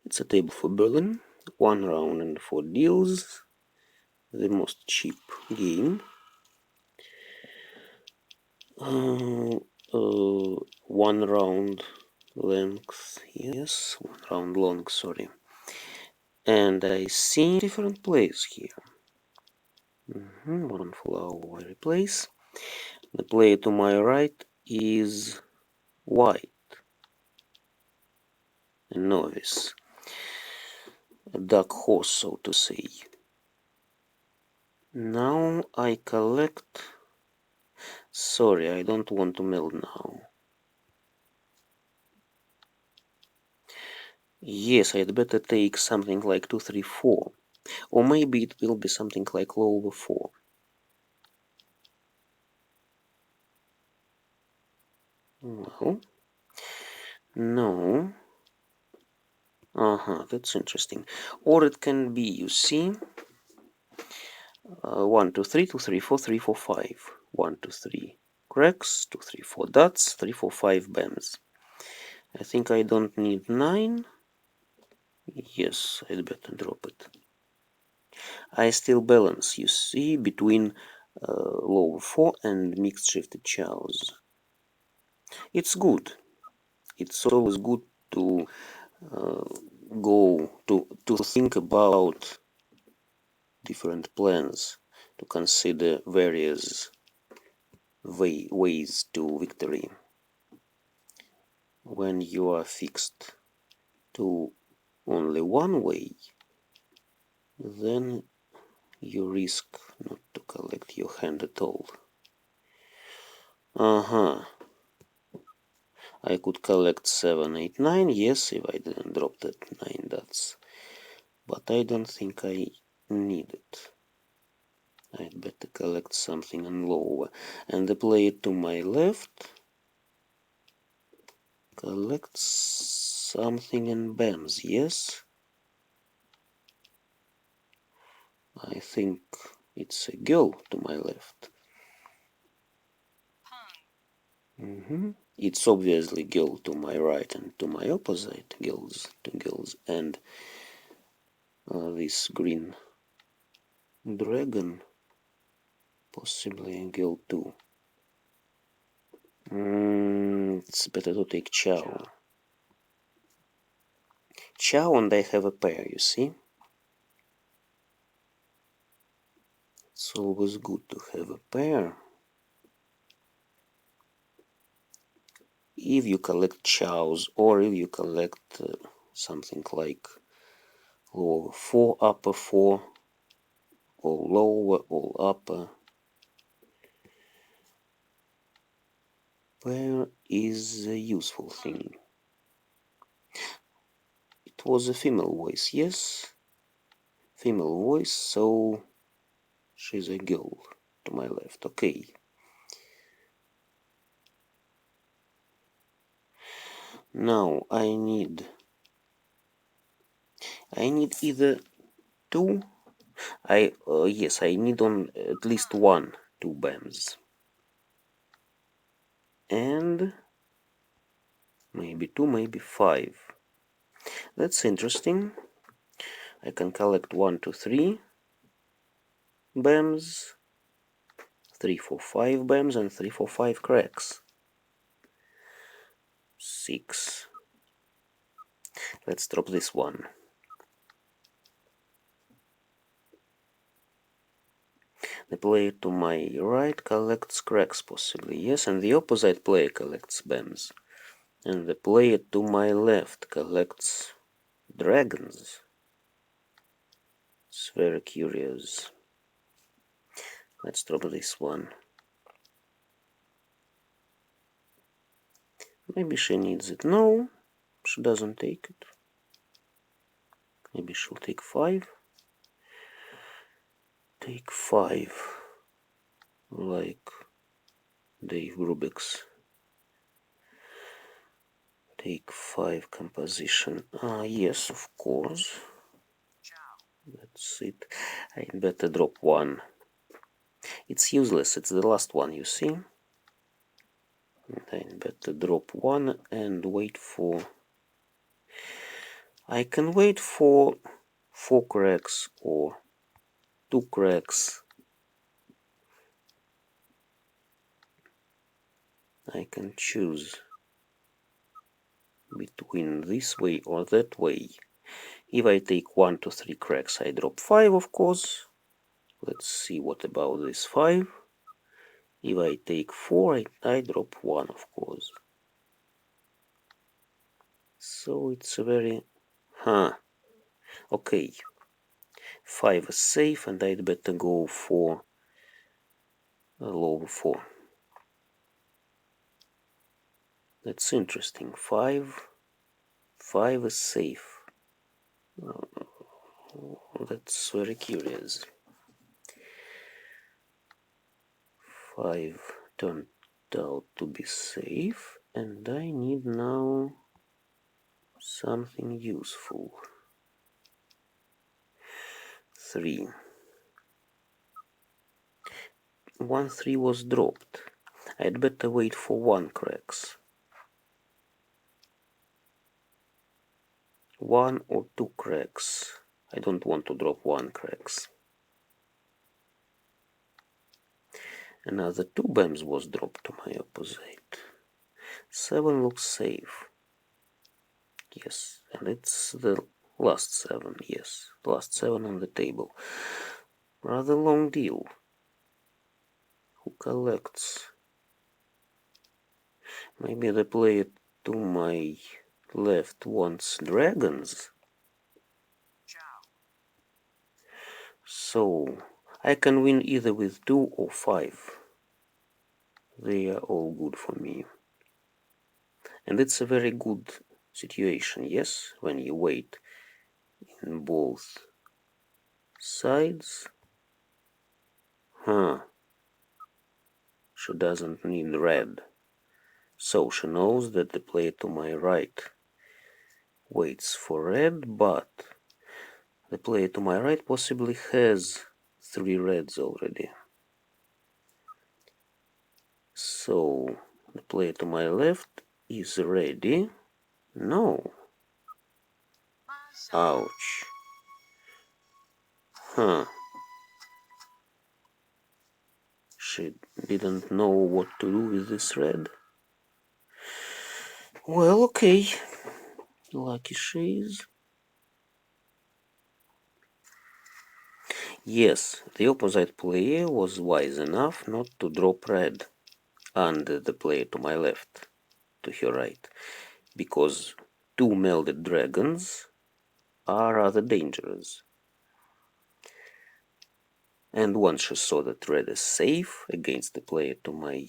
It's a table for Berlin. 1 round and 4 deals. The most cheap game. 1 round length, yes, 1 round long, sorry. And I see different plays here. One flower I replace. The player to my right is white, a novice, a dark horse, so to say. Now I collect. Sorry, I don't want to mill now. Yes, I'd better take something like 2, 3, 4. Or maybe it will be something like low over 4. No. No. That's interesting. Or it can be, you see, 1, 2, 3, 2, 3, 4, 3, 4, 5. 1, 2, 3 cracks, 2, 3, 4 dots, 3, 4, 5 bams. I think I don't need 9. Yes, I'd better drop it. I still balance, you see, between lower 4 and mixed shifted chows. It's good. It's always good to go to think about different plans, to consider various ways to victory. When you are fixed to only one way, then you risk not to collect your hand at all. I could collect 7, 8, 9, yes, if I didn't drop that 9 dots. But I don't think I need it. I'd better collect something on lower. And the player to my left collects something in bams, yes? I think it's a girl to my left. It's obviously girl to my right and to my opposite, girls to girls, and this green dragon, possibly a girl too. It's better to take chow. Chow and I have a pair, you see? It's always good to have a pair. If you collect chows or if you collect something like lower 4, upper 4, or lower or upper, pair is a useful thing. It was a female voice, yes? Female voice, so she's a girl to my left, okay. Now I need either 2, yes, I need on at least 1 2 bams. And maybe 2, maybe 5. That's interesting. I can collect 1, 2, 3 bams, 3, 4, 5 bams, and 3, 4, 5 cracks. 6. Let's drop this one. The player to my right collects cracks, possibly, yes, and the opposite player collects bams. And the player to my left collects dragons. It's very curious. Let's drop this one. Maybe she needs it. No, she doesn't take it. Maybe she'll take 5. Take 5. Like Dave Brubeck's take 5 composition. Yes, of course. That's it. I better drop 1. It's useless. It's the last one, you see. And I better drop 1 and wait for I can wait for 4 cracks or 2 cracks. I can choose between this way or that way. If I take 1 to 3 cracks, I drop 5, of course. Let's see what about this 5. If I take 4, I drop 1, of course. So it's a very... Okay. 5 is safe, and I'd better go for a lower 4. That's interesting. 5 is safe. That's very curious. 5 turned out to be safe, and I need now something useful. 3. 1 3 was dropped. I'd better wait for 1 cracks. 1 or 2 cracks. I don't want to drop 1 cracks. Another 2 bams was dropped to my opposite. 7 looks safe. Yes, and it's the last 7. Yes, last 7 on the table. Rather long deal. Who collects? Maybe the player to my left wants dragons. So I can win either with 2 or 5. They are all good for me. And it's a very good situation, yes, when you wait in both sides. She doesn't need red. So she knows that the player to my right waits for red, but the player to my right possibly has 3 reds already. So the player to my left is ready. No. Ouch. She didn't know what to do with this red. Well, okay. Lucky she is. Yes, the opposite player was wise enough not to drop red under the player to my left, to her right, because 2 melded dragons are rather dangerous. And once she saw that red is safe against the player to my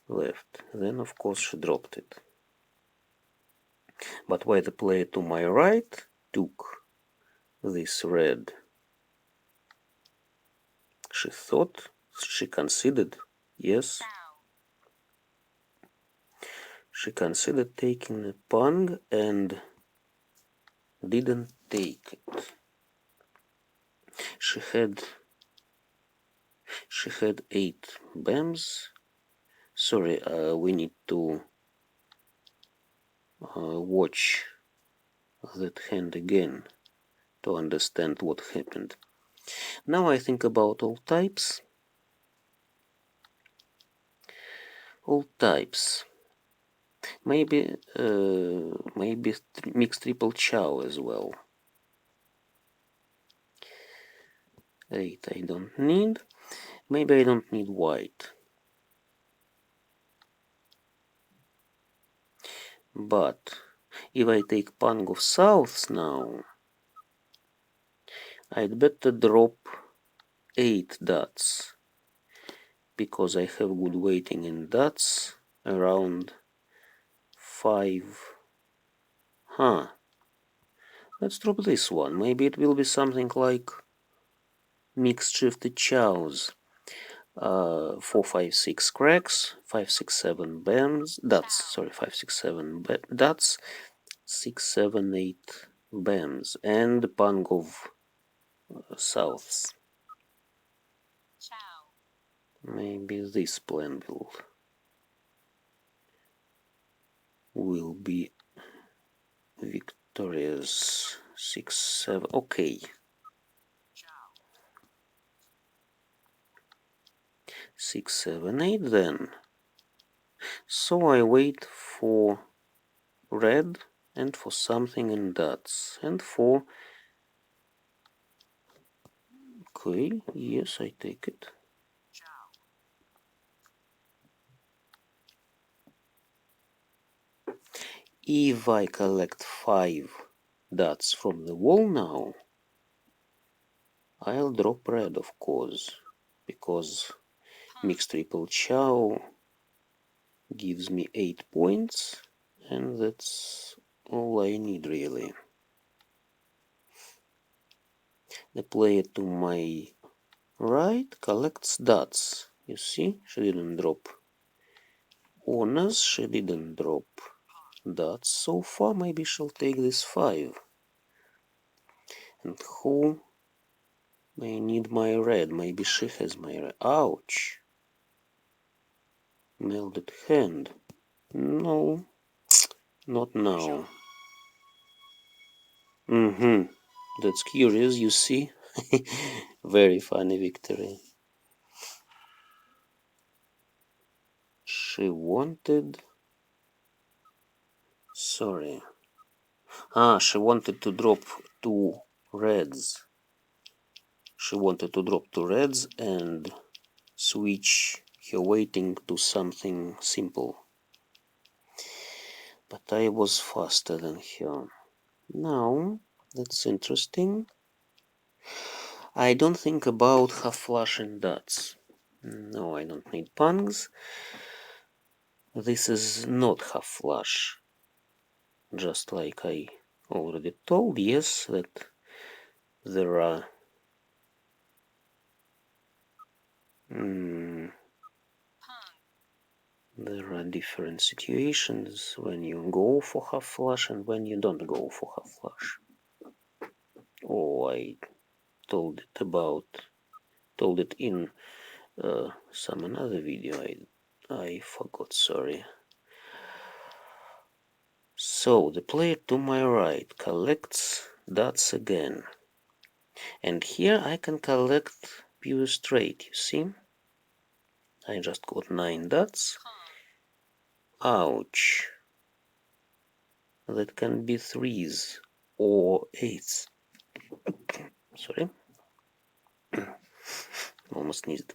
left, then of course she dropped it. But while the player to my right took this red, she thought, she considered, yes, she considered taking a pung and didn't take it. She had 8 bams. Sorry, we need to watch that hand again to understand what happened. Now I think about all types. All types. Maybe mixed triple chow as well. 8 I don't need. Maybe I don't need white. But if I take pang of souths now, I'd better drop 8 dots, because I have good weighting in dots, around 5. Let's drop this one. Maybe it will be something like mixed shifted chows. 4, 5, 6 cracks, 5, 6, 7 bams, dots, sorry, 5, 6, 7 dots, 6, 7, 8 bams, and pang of souths. Maybe this plan will be victorious. victories. 6, 7. Okay. 6, 7, 8 then. So I wait for red and for something in dots and for. Okay, yes, I take it. If I collect 5 dots from the wall now, I'll drop red, of course, because mixed triple chow gives me 8 points, and that's all I need really. The player to my right collects dots. You see, she didn't drop honors, she didn't drop dots so far. Maybe she'll take this 5. And who may need my red? Maybe she has my red. Ouch! Melded hand. No, not now. That's curious, you see. Very funny victory. She wanted. Sorry. She wanted to drop 2 reds. She wanted to drop 2 reds and switch her waiting to something simple. But I was faster than her. Now, that's interesting. I don't think about half flush and dots. No, I don't need pungs. This is not half flush. Just like I already told, yes, that there are different situations when you go for half flush and when you don't go for half flush. Oh, I told it in some another video. I forgot, sorry. So the player to my right collects dots again, and here I can collect pure straight. You see, I just got 9 dots. Ouch! That can be 3s or 8s. Sorry, almost sneezed.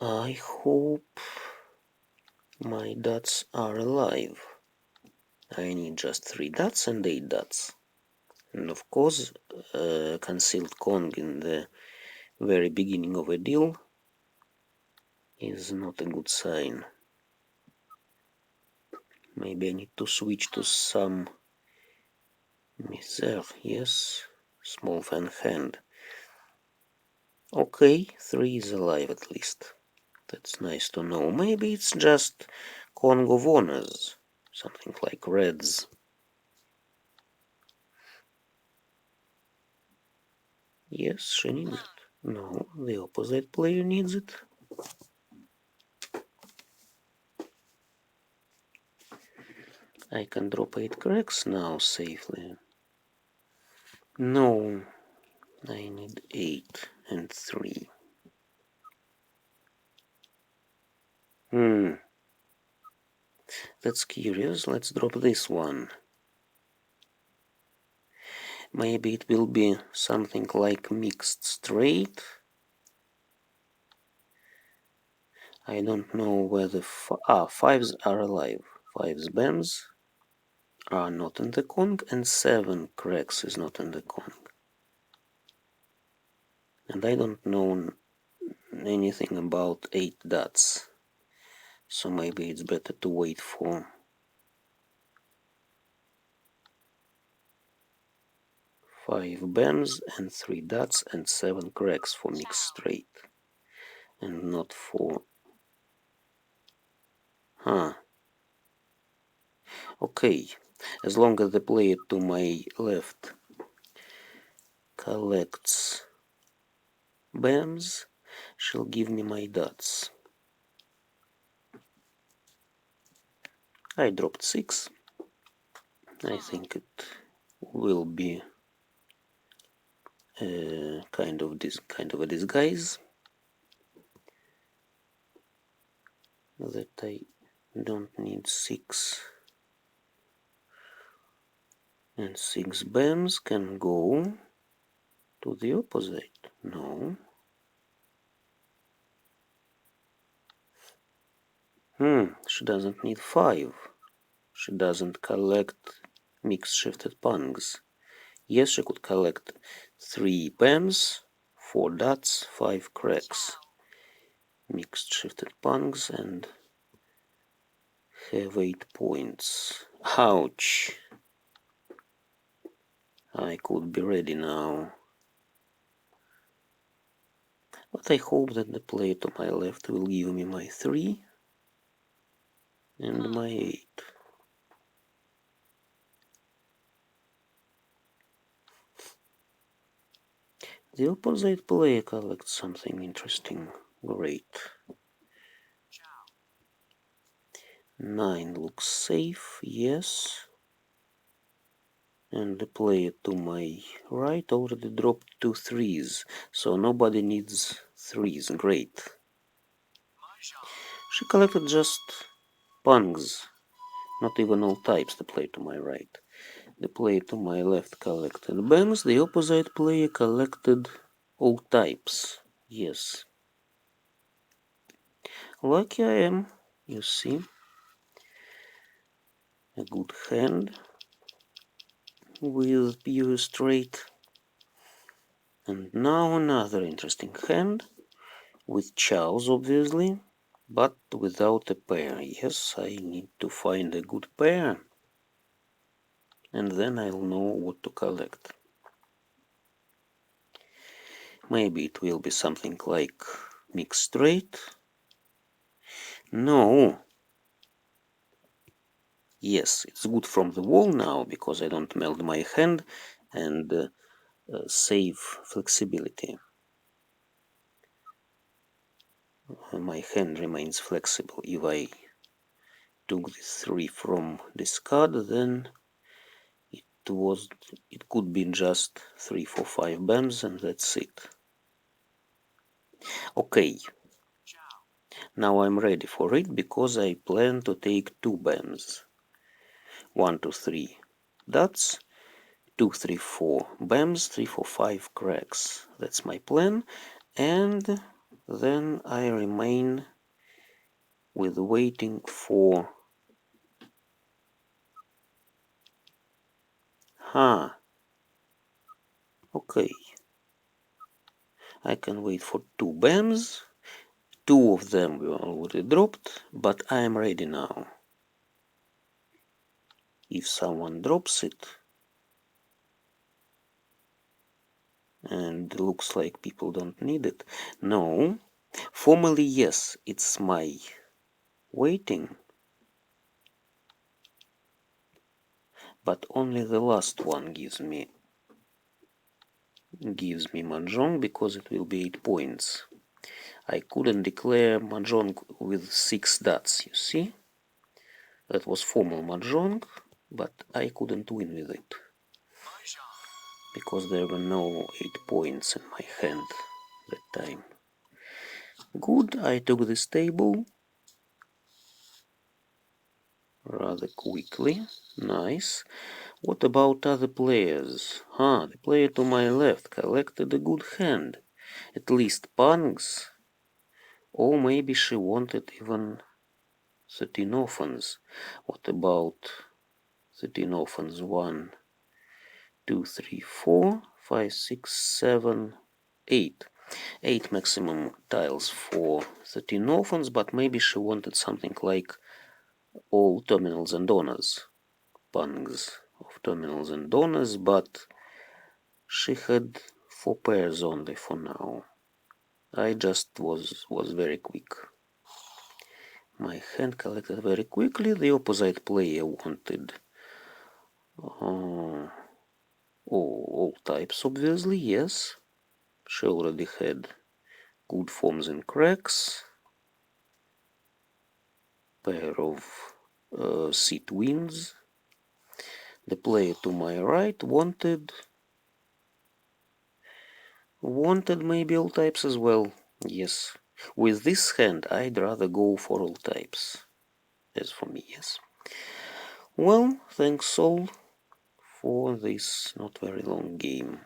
I hope my dots are alive. I need just 3 dots and 8 dots. And of course, concealed Kong in the very beginning of a deal is not a good sign. Maybe I need to switch to some misère, yes, small fan hand. Okay, 3 is alive at least. That's nice to know. Maybe it's just Kong of Honors, something like reds. Yes, she needs it. No, the opposite player needs it. I can drop 8 cracks now safely. No, I need 8 and 3. That's curious. Let's drop this one. Maybe it will be something like mixed straight. I don't know where the 5s are alive. 5s bams are not in the Kong, and 7 cracks is not in the Kong. And I don't know anything about 8 dots. So maybe it's better to wait for 5 bams and 3 dots and 7 cracks for mixed straight. And not for... Okay, as long as the player to my left collects bams, she'll give me my dots. I dropped 6. I think it will be kind of a disguise that I don't need 6, and 6 bams can go to the opposite. No. She doesn't need 5. She doesn't collect mixed shifted pungs. Yes, she could collect 3 bams, 4 dots, 5 cracks, mixed shifted pungs, and have 8 points. Ouch! I could be ready now. But I hope that the player to my left will give me my 3 and my 8. The opposite player collects something interesting. Great. 9 looks safe, yes. And the player to my right already dropped 2 threes, so nobody needs 3s. Great. She collected just pungs, not even all types, the player to my right. The player to my left collected bams, the opposite player collected all types. Yes. Lucky I am, you see. A good hand with pure straight. And now another interesting hand with chows, obviously, but without a pair. Yes, I need to find a good pair, and then I'll know what to collect. Maybe it will be something like mixed straight. No. Yes, it's good from the wall now because I don't melt my hand and save flexibility. My hand remains flexible. If I took this 3 from this card, then it could be just 3, 4, 5 bams, and that's it. Okay, now I'm ready for it because I plan to take 2 bams. 1, 2, 3 dots, 2, 3, 4 bams, 3, 4, 5 cracks. That's my plan, and then I remain with waiting for. Okay. I can wait for 2 bams. 2 of them were already dropped, but I am ready now. If someone drops it, and looks like people don't need it. No, formally yes, it's my waiting, but only the last one gives me mahjong because it will be 8 points. I couldn't declare mahjong with 6 dots, you see? That was formal mahjong, but I couldn't win with it because there were no 8 points in my hand that time. Good, I took this table rather quickly. Nice. What about other players? The player to my left collected a good hand. At least pungs. Or maybe she wanted even 13 offens. What about 13 offens? 1, 2, 3, 4, 5, 6, 7, 8. 8 maximum tiles for 13 offens, but maybe she wanted something like all terminals and donors. Pungs of terminals and donors, but she had 4 pairs only for now. I just was very quick. My hand collected very quickly. The opposite player wanted all types, obviously, yes. She already had good forms and cracks. Pair of seat wins. The player to my right wanted maybe all types as well. Yes. With this hand, I'd rather go for all types. As for me, yes. Well, thanks all for this not very long game.